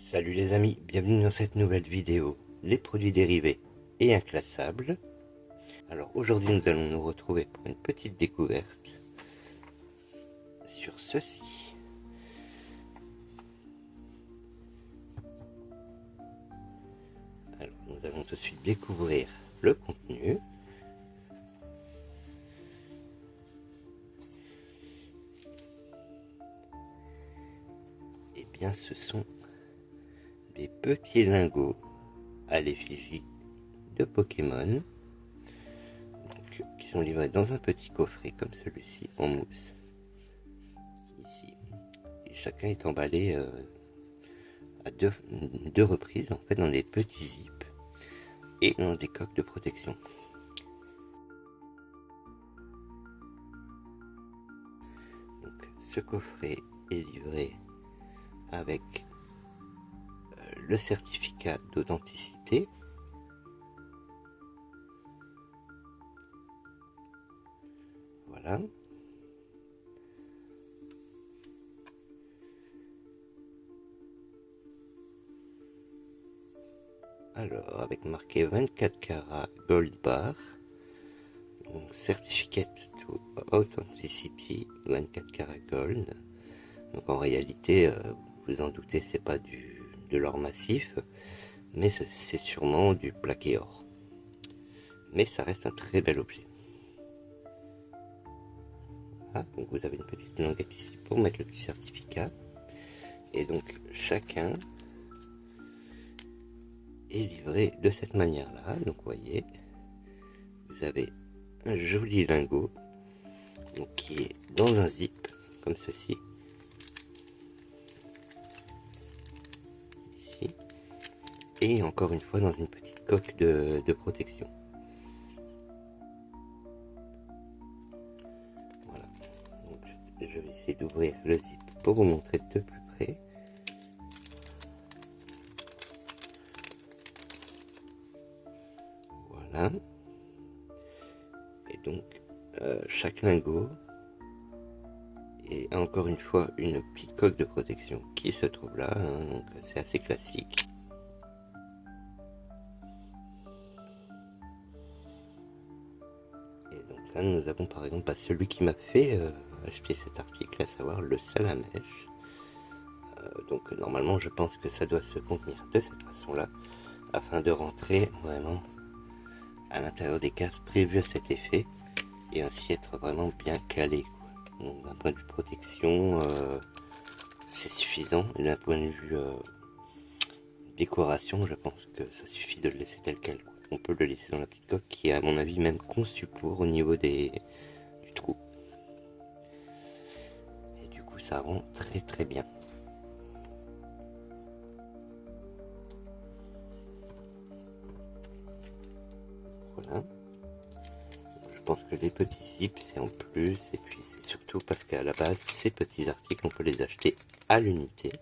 Salut les amis, bienvenue dans cette nouvelle vidéo, les produits dérivés et inclassables. Alors aujourd'hui nous allons nous retrouver pour une petite découverte sur ceci. Alors nous allons tout de suite découvrir le contenu. Et bien ce sont des petits lingots à l'effigie de Pokémon qui sont livrés dans un petit coffret comme celui-ci en mousse ici, et chacun est emballé à deux reprises en fait dans des petits zips et dans des coques de protection. Donc, ce coffret est livré avec le certificat d'authenticité. Voilà. Alors, avec marqué 24 carats Gold Bar, donc Certificate to Authenticity 24 carats Gold. Donc en réalité, vous vous en doutez, c'est pas de l'or massif, mais c'est sûrement du plaqué or. Mais ça reste un très bel objet. Voilà, donc vous avez une petite languette ici pour mettre le petit certificat. Et donc chacun est livré de cette manière-là. Donc vous voyez, vous avez un joli lingot donc, qui est dans un zip comme ceci. Ici. Et encore une fois dans une petite coque de protection. Voilà. Donc, je vais essayer d'ouvrir le zip pour vous montrer de plus près. Voilà. Et donc chaque lingot et encore une fois une petite coque de protection qui se trouve là, hein, donc c'est assez classique. Et donc là nous avons par exemple celui qui m'a fait acheter cet article, à savoir le salamèche. Donc normalement je pense que ça doit se contenir de cette façon là afin de rentrer vraiment à l'intérieur des cases prévues à cet effet et ainsi être vraiment bien calé. Donc d'un point de vue protection, c'est suffisant. Et d'un point de vue décoration, je pense que ça suffit de le laisser tel quel. On peut le laisser dans la petite coque qui est à mon avis même conçue pour au niveau du trou. Et du coup ça rend très très bien. Voilà. Je pense que les petits zips c'est en plus, et puis c'est surtout parce qu'à la base ces petits articles on peut les acheter à l'unité.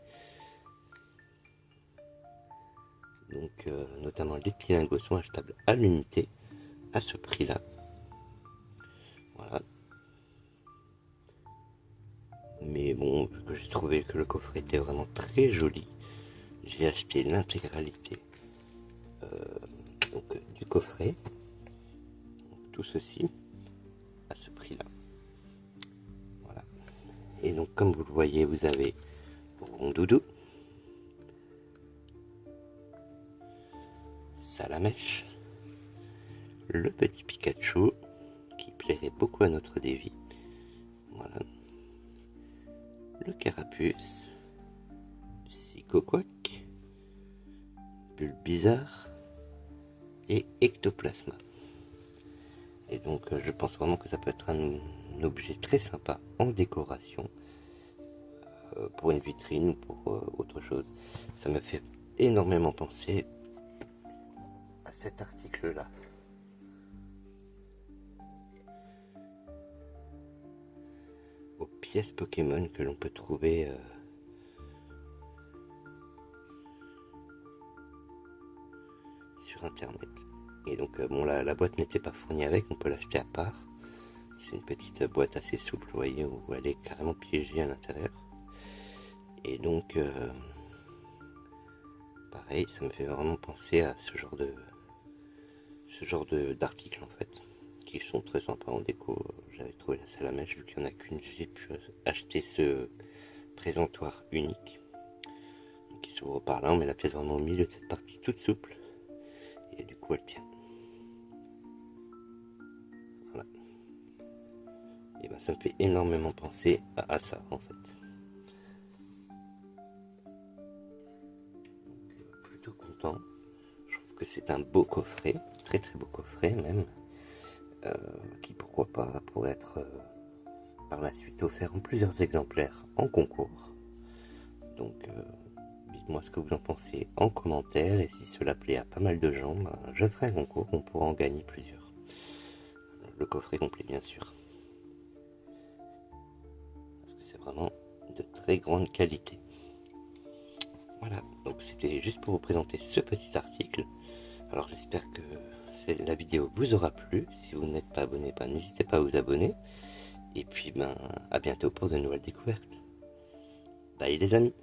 Donc notamment les petits lingots sont achetables à l'unité à ce prix là. Voilà. Mais bon, vu que j'ai trouvé que le coffret était vraiment très joli, j'ai acheté l'intégralité du coffret, tout ceci à ce prix là. Voilà. Et donc comme vous le voyez, vous avez Rondoudou, Salamèche, le petit Pikachu qui plairait beaucoup à notre Davy. Voilà. Le Carapuce, Psychoquack, Bulbizarre et Ectoplasma. Et donc je pense vraiment que ça peut être un objet très sympa en décoration pour une vitrine ou pour autre chose. Ça me fait énormément penser à cet article là. Aux pièces Pokémon que l'on peut trouver sur internet. Et donc bon, la boîte n'était pas fournie avec, on peut l'acheter à part. C'est une petite boîte assez souple, vous voyez, où elle est carrément piégée à l'intérieur. Et donc pareil, ça me fait vraiment penser à ce genre d'articles en fait, qui sont très sympas en déco. J'avais trouvé la salle à mèche, vu qu'il n'y en a qu'une, j'ai pu acheter ce présentoir unique qui s'ouvre par là. On met la pièce vraiment au milieu de cette partie toute souple et du coup elle tient. Voilà. Et ben ça me fait énormément penser à ça en fait. Donc, plutôt content. Je trouve que c'est un beau coffret, très très beau coffret même, qui pourquoi pas pourrait être par la suite offert en plusieurs exemplaires en concours. Donc dites-moi ce que vous en pensez en commentaire, et si cela plaît à pas mal de gens, ben, je ferai un concours, on pourra en gagner plusieurs. Le coffret complet bien sûr. Parce que c'est vraiment de très grande qualité. Voilà, donc c'était juste pour vous présenter ce petit article. Alors j'espère que la vidéo vous aura plu. Si vous n'êtes pas abonné, ben, n'hésitez pas à vous abonner. Et puis ben à bientôt pour de nouvelles découvertes. Bye les amis.